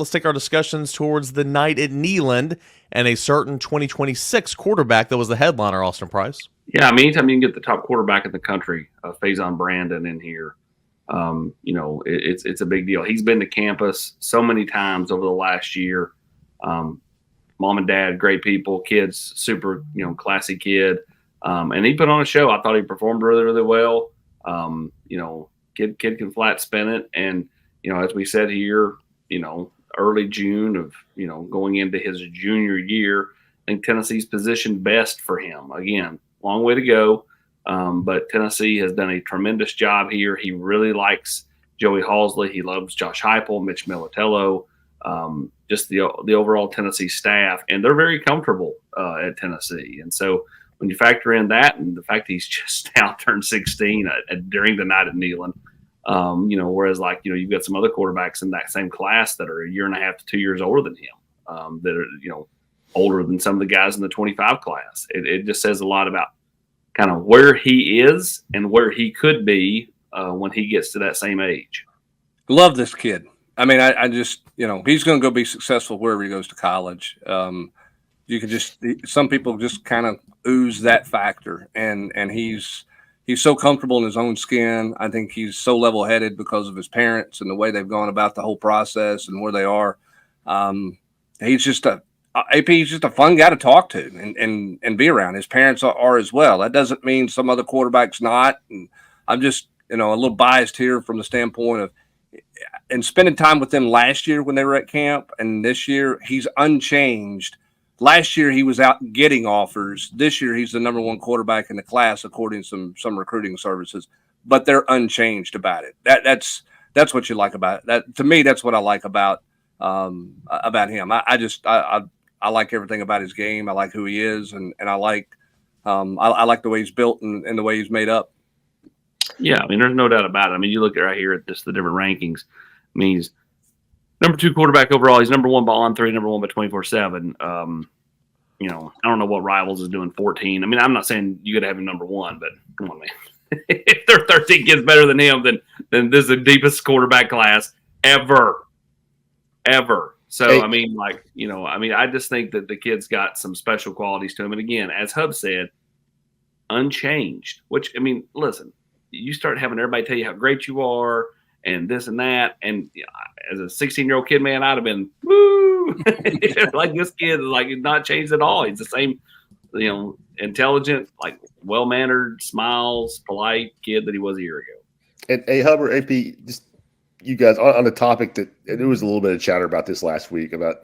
let's take our discussions towards the night at Neyland and a certain 2026 quarterback that was the headliner, Austin Price. Yeah, I mean, anytime you can get the top quarterback in the country, Faizon Brandon, in here, it's a big deal. He's been to campus so many times over the last year. Mom and dad, great people, kids, super, classy kid. And he put on a show. I thought he performed really, really well. Kid can flat spin it. And, as we said here, early June of, going into his junior year, I think Tennessee's positioned best for him. Again, long way to go. But Tennessee has done a tremendous job here. He really likes Joey Halsley. He loves Josh Heupel, Mitch Militello, just the overall Tennessee staff. And they're very comfortable at Tennessee. And so when you factor in that and the fact he's just now turned 16 during the night at Neyland, whereas you've got some other quarterbacks in that same class that are a year and a half to 2 years older than him, that are, older than some of the guys in the 25 class. It just says a lot about kind of where he is and where he could be when he gets to that same age. Love this kid. I mean, I just, he's going to go be successful wherever he goes to college. You can some people just kind of ooze that factor, and he's so comfortable in his own skin. I think he's so level-headed because of his parents and the way they've gone about the whole process and where they are. He's just he's just a fun guy to talk to and be around. His parents are as well. That doesn't mean some other quarterbacks not. And I'm just, a little biased here from the standpoint of, and spending time with them last year when they were at camp, and this year he's unchanged. Last year he was out getting offers. This year he's the number one quarterback in the class, according to some recruiting services. But they're unchanged about it. That's what you like about it. That, to me, that's what I like about him. I like everything about his game. I like who he is, and I like the way he's built and the way he's made up. Yeah, I mean, there's no doubt about it. I mean, you look right here at just the different rankings. I mean, he's number 2 quarterback overall. He's number 1 by On3, number 1 by 24/7. I don't know what Rivals is doing 14. I mean, I'm not saying you got to have him number 1, but come on, man. If there are 13 kids better than him, then this is the deepest quarterback class ever. So, hey. I just think that the kid's got some special qualities to him. And again, as Hub said, unchanged, which, I mean, listen, you start having everybody tell you how great you are and this and that. And as a 16-year-old kid, man, I'd have been, woo! Like, this kid is not changed at all. He's the same, intelligent, well-mannered, smiles, polite kid that he was a year ago. And hey, Hub or AP, just you guys on the topic that there was a little bit of chatter about this last week about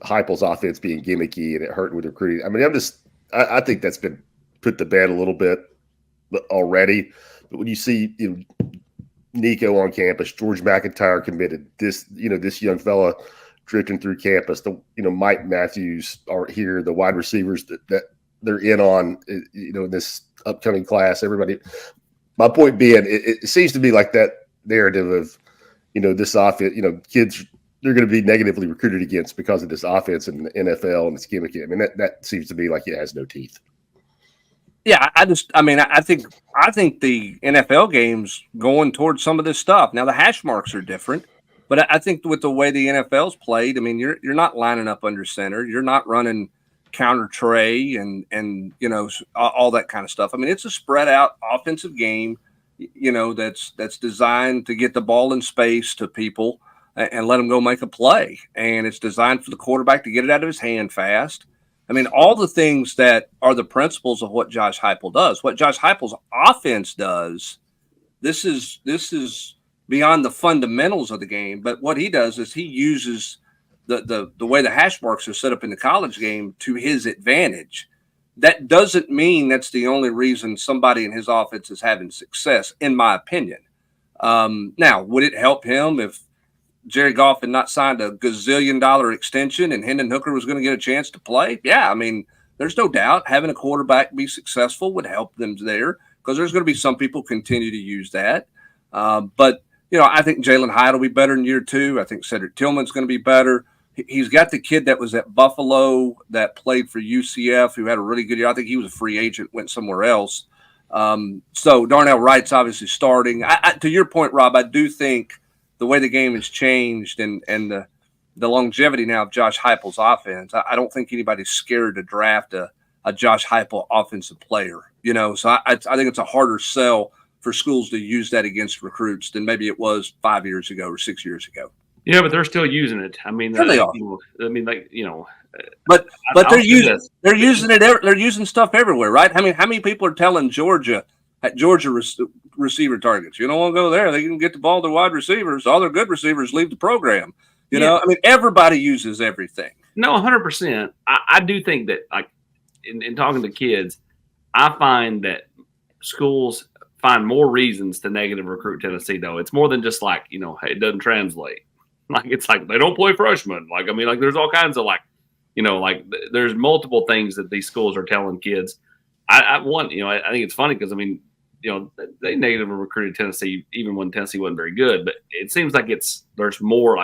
Heupel's offense being gimmicky and it hurting with recruiting. I mean, I think that's been put to bed a little bit already. But when you see Nico on campus, George McIntyre committed, this young fella drifting through campus, Mike Matthews are here, the wide receivers that they're in on, this upcoming class. Everybody. My point being, it seems to be like that narrative of, this offense, kids, they're going to be negatively recruited against because of this offense in the NFL and it's gimmicky. I mean, that seems to be like it has no teeth. Yeah, I think the NFL game's going towards some of this stuff. Now the hash marks are different, but I think with the way the NFL's played, I mean, you're not lining up under center, you're not running counter tray and all that kind of stuff. I mean, it's a spread out offensive game, that's designed to get the ball in space to people and let them go make a play, and it's designed for the quarterback to get it out of his hand fast. I mean, all the things that are the principles of what Josh Heupel does. What Josh Heupel's offense does, this is beyond the fundamentals of the game. But what he does is he uses the way the hash marks are set up in the college game to his advantage. That doesn't mean that's the only reason somebody in his offense is having success, in my opinion. Now, would it help him if Jerry Goff had not signed a gazillion-dollar extension and Hendon Hooker was going to get a chance to play? Yeah, I mean, there's no doubt having a quarterback be successful would help them there because there's going to be some people continue to use that. But, I think Jalen Hyde will be better in year 2. I think Cedric Tillman's going to be better. He's got the kid that was at Buffalo that played for UCF who had a really good year. I think he was a free agent, went somewhere else. So Darnell Wright's obviously starting. To your point, Rob, I do think the way the game has changed and the longevity now of Josh Heupel's offense. I don't think anybody's scared to draft a Josh Heupel offensive player. So I think it's a harder sell for schools to use that against recruits than maybe it was 5 years ago or 6 years ago. Yeah, but they're still using it. I mean, sure they are. But they're using it. They're using stuff everywhere, right? I mean, how many people are telling Georgia receiver targets? You don't want to go there. They can get the ball to wide receivers. All their good receivers leave the program. You know, I mean, everybody uses everything. No, 100%. I do think that, like, in talking to kids, I find that schools find more reasons to negative recruit Tennessee, though. It's more than just like, hey, it doesn't translate. Like, it's like they don't play freshmen. Like, I mean, like, there's all kinds of there's multiple things that these schools are telling kids. I think it's funny because, I mean, they negatively recruited Tennessee even when Tennessee wasn't very good. But it seems like there's more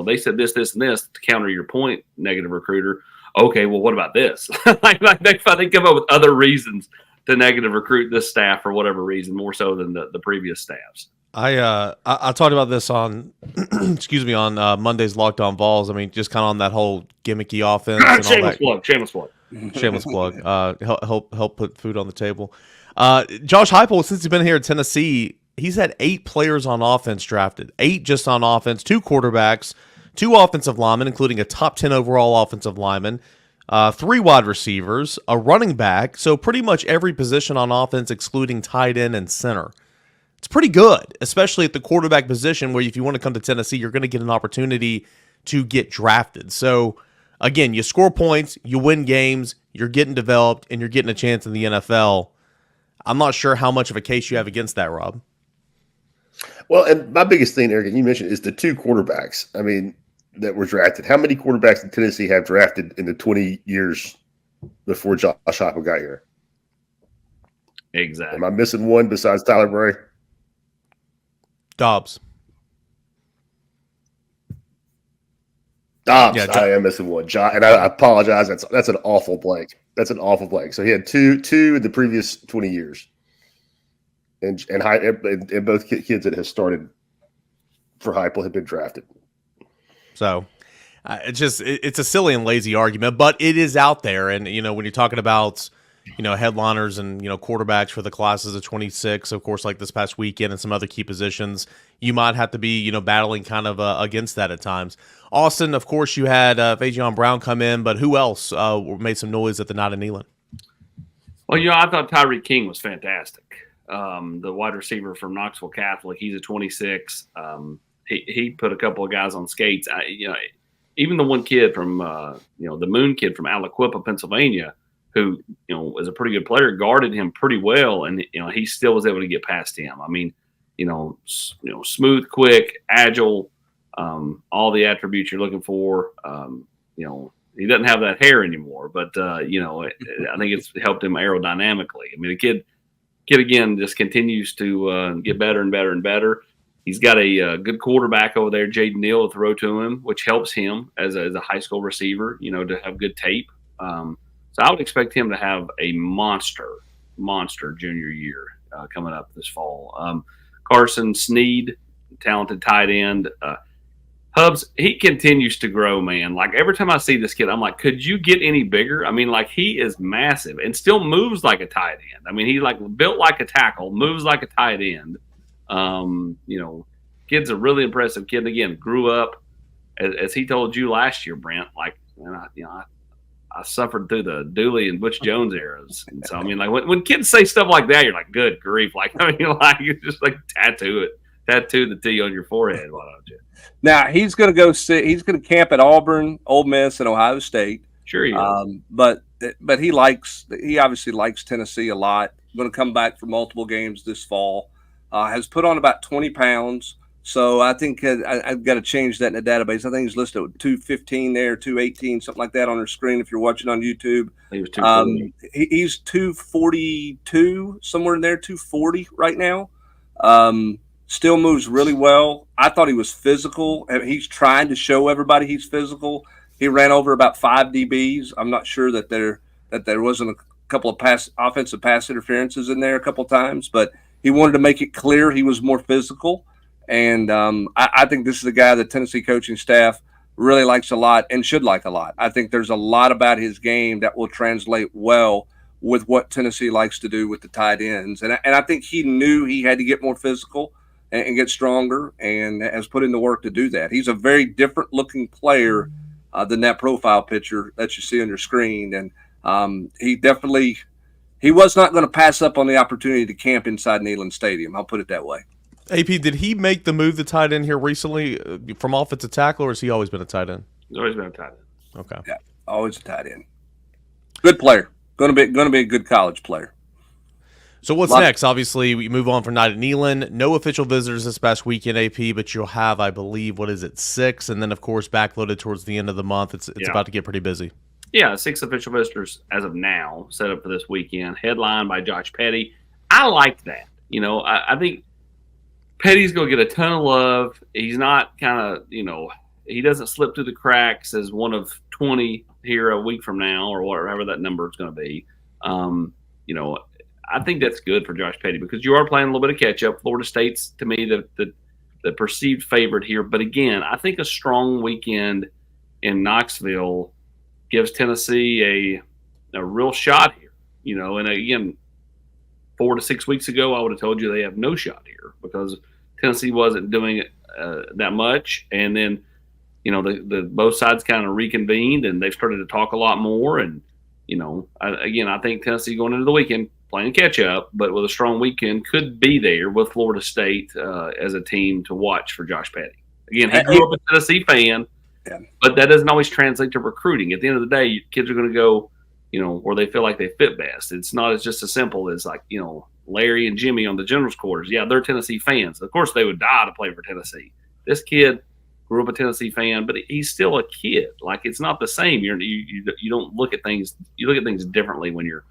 they said this, and this to counter your point, negative recruiter. Okay, well, what about this? They come up with other reasons to negative recruit this staff for whatever reason, more so than the previous staffs. I talked about this on on Monday's Locked On Vols. I mean, just kind of on that whole gimmicky offense. And Shameless plug. Help put food on the table. Josh Heupel, since he's been here at Tennessee, he's had 8 players on offense drafted. 8 just on offense, 2 quarterbacks, 2 offensive linemen, including a top 10 overall offensive lineman, 3 wide receivers, a running back. So pretty much every position on offense, excluding tight end and center. It's pretty good, especially at the quarterback position where if you want to come to Tennessee, you're going to get an opportunity to get drafted. So, again, you score points, you win games, you're getting developed, and you're getting a chance in the NFL. I'm not sure how much of a case you have against that, Rob. Well, and my biggest thing, Eric, and you mentioned, is the 2 quarterbacks, I mean, that were drafted. How many quarterbacks did Tennessee have drafted in the 20 years before Josh Heupel got here? Exactly. Am I missing one besides Tyler Bray? Dobbs. Yeah, I am missing one. And I apologize. That's an awful blank. So he had two in the previous 20 years, and both kids that have started for Heupel have been drafted. So it's a silly and lazy argument, but it is out there. And when you're talking about headliners and quarterbacks for the classes of 26, of course, like this past weekend and some other key positions, you might have to be battling kind of against that at times. Austin, of course, you had Faizon Brown come in, but who else made some noise at the night of Neyland? Well, I thought Tyree King was fantastic. The wide receiver from Knoxville Catholic, he's a 26. He put a couple of guys on skates. Even the one kid from the Moon kid from Aliquippa, Pennsylvania, who was a pretty good player, guarded him pretty well, and he still was able to get past him. I mean, smooth, quick, agile, all the attributes you're looking for. He doesn't have that hair anymore, but I think it's helped him aerodynamically. I mean, the kid again just continues to get better and better and better. He's got a good quarterback over there, Jaden Neal, to throw to him, which helps him as a high school receiver, to have good tape. So I would expect him to have a monster junior year coming up this fall. Carson Sneed, talented tight end. Hubbs, he continues to grow, man. Like, every time I see this kid, I'm like, could you get any bigger? I mean, like, he is massive and still moves like a tight end. I mean, he built like a tackle, moves like a tight end. Kid's a really impressive kid. And again, grew up, as he told you last year, Brent, like, I suffered through the Dooley and Butch Jones eras. And so, I mean, like, when kids say stuff like that, you're like, good grief. Like, I mean, like, you just like tattoo the T on your forehead. Why don't you? Now he's going to he's going to camp at Auburn, Ole Miss, and Ohio State. Sure he is. But he obviously likes Tennessee a lot. Going to come back for multiple games this fall. Has put on about 20 pounds. So I think I've got to change that in the database. I think he's listed at 215 there, 218, something like that on her screen if you're watching on YouTube. He was 240. He's 242, somewhere in there, 240 right now. Still moves really well. I thought he was physical. He's trying to show everybody he's physical. He ran over about 5 DBs. I'm not sure that there wasn't a couple of offensive pass interferences in there a couple of times, but he wanted to make it clear he was more physical. And I think this is a guy the Tennessee coaching staff really likes a lot and should like a lot. I think there's a lot about his game that will translate well with what Tennessee likes to do with the tight ends. And I think he knew he had to get more physical and get stronger, and has put in the work to do that. He's a very different looking player than that profile picture that you see on your screen. And he was not going to pass up on the opportunity to camp inside Neyland Stadium. I'll put it that way. AP, did he make the move to tight end here recently from offensive tackle, or has he always been a tight end? He's always been a tight end. Okay. Yeah, always a tight end. Good player. Going to be a good college player. So what's next? Obviously, we move on from night at Neyland. No official visitors this past weekend, AP, but you'll have, I believe, 6, and then of course backloaded towards the end of the month. It's about to get pretty busy. Yeah, 6 official visitors as of now set up for this weekend. Headlined by Josh Petty. I like that. I think Petty's going to get a ton of love. He's not he doesn't slip through the cracks as one of 20 here a week from now, or whatever that number is going to be. I think that's good for Josh Petty, because you are playing a little bit of catch up. Florida State's, to me, the perceived favorite here. But again, I think a strong weekend in Knoxville gives Tennessee a real shot here. And again, 4 to 6 weeks ago, I would have told you they have no shot here, because Tennessee wasn't doing it that much. And then, the both sides kind of reconvened, and they've started to talk a lot more. And, I think Tennessee going into the weekend playing catch up, but with a strong weekend, could be there with Florida State as a team to watch for Josh Petty. Again, he grew up a Tennessee fan, but that doesn't always translate to recruiting. At the end of the day, kids are going to go, where they feel like they fit best. It's not as just as simple as Larry and Jimmy on the general's quarters. Yeah, they're Tennessee fans. Of course, they would die to play for Tennessee. This kid grew up a Tennessee fan, but he's still a kid. It's not the same. You don't look at things. You look at things differently when you're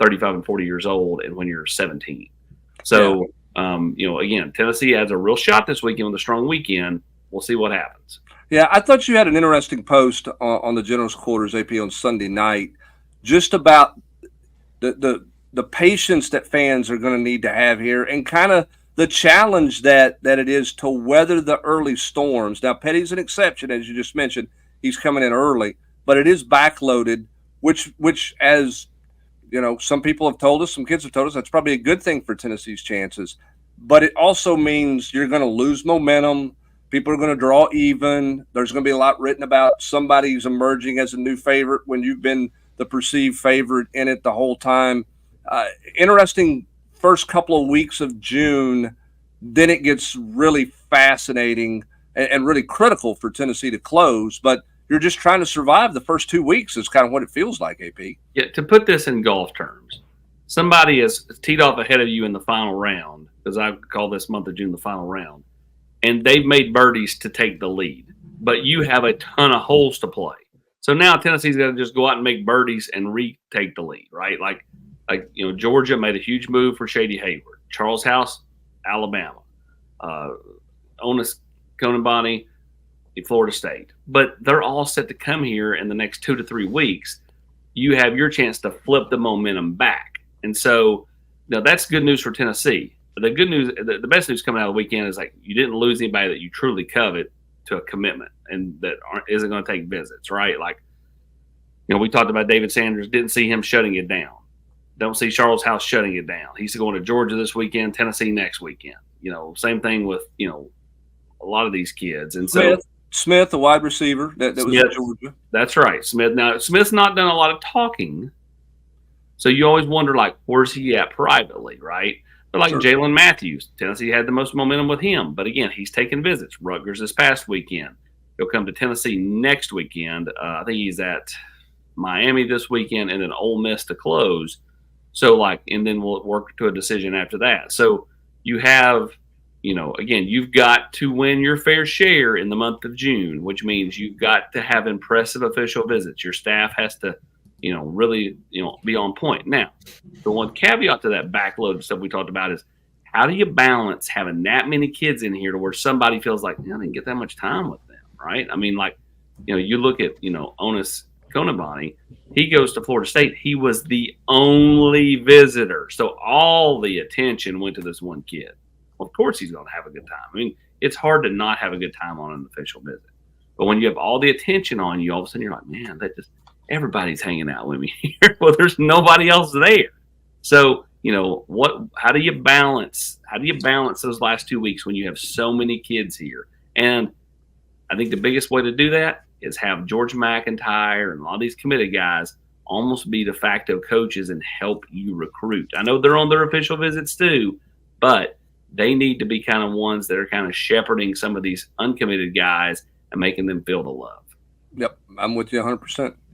35 and 40 years old and when you're 17. So, again, Tennessee has a real shot this weekend with a strong weekend. We'll see what happens. Yeah, I thought you had an interesting post on the general's quarters, AP, on Sunday night, just about the patience that fans are going to need to have here, and kind of the challenge that it is to weather the early storms. Now, Petty's an exception, as you just mentioned. He's coming in early, but it is backloaded, which as some people have told us, some kids have told us, that's probably a good thing for Tennessee's chances. But it also means you're going to lose momentum. People are going to draw even. There's going to be a lot written about somebody who's emerging as a new favorite when you've been the perceived favorite in it the whole time. Interesting first couple of weeks of June. Then it gets really fascinating and really critical for Tennessee to close. But you're just trying to survive the first 2 weeks is kind of what it feels like, AP. Yeah, to put this in golf terms, somebody is teed off ahead of you in the final round, because I call this month of June the final round, and they've made birdies to take the lead, but you have a ton of holes to play. So now Tennessee's got to just go out and make birdies and retake the lead, right? Georgia made a huge move for Shady Hayward. Charles House, Alabama. Onis Konabani, Florida State. But they're all set to come here in the next 2 to 3 weeks. You have your chance to flip the momentum back. And so now that's good news for Tennessee. But the good news, the best news coming out of the weekend is you didn't lose anybody that you truly covet to a commitment and that isn't going to take visits, right? We talked about David Sanders, didn't see him shutting it down. Don't see Charles House shutting it down. He's going to Georgia this weekend, Tennessee next weekend. Same thing with, a lot of these kids. And so Smith, the wide receiver that was in Georgia. That's right. Smith. Now, Smith's not done a lot of talking. So you always wonder, where's he at privately, right? But Sure. Jalen Matthews, Tennessee had the most momentum with him. But again, he's taking visits. Rutgers this past weekend. He'll come to Tennessee next weekend. I think he's at Miami this weekend, and then Ole Miss to close. So, and then we'll work to a decision after that. So you have, again, you've got to win your fair share in the month of June, which means you've got to have impressive official visits. Your staff has to, really, be on point. Now, the one caveat to that backload stuff we talked about is, how do you balance having that many kids in here to where somebody feels like, I didn't get that much time with them, right? I mean, you look at, Onis Konabani, he goes to Florida State. He was the only visitor. So all the attention went to this one kid. Well, of course he's going to have a good time. I mean, it's hard to not have a good time on an official visit. But when you have all the attention on you, all of a sudden you're like, man, everybody's hanging out with me here. Well, there's nobody else there. So, how do you balance those last 2 weeks when you have so many kids here? And I think the biggest way to do that is have George McIntyre and all these committed guys almost be de facto coaches and help you recruit. I know they're on their official visits too, but they need to be kind of ones that are kind of shepherding some of these uncommitted guys and making them feel the love. Yep, I'm with you 100%.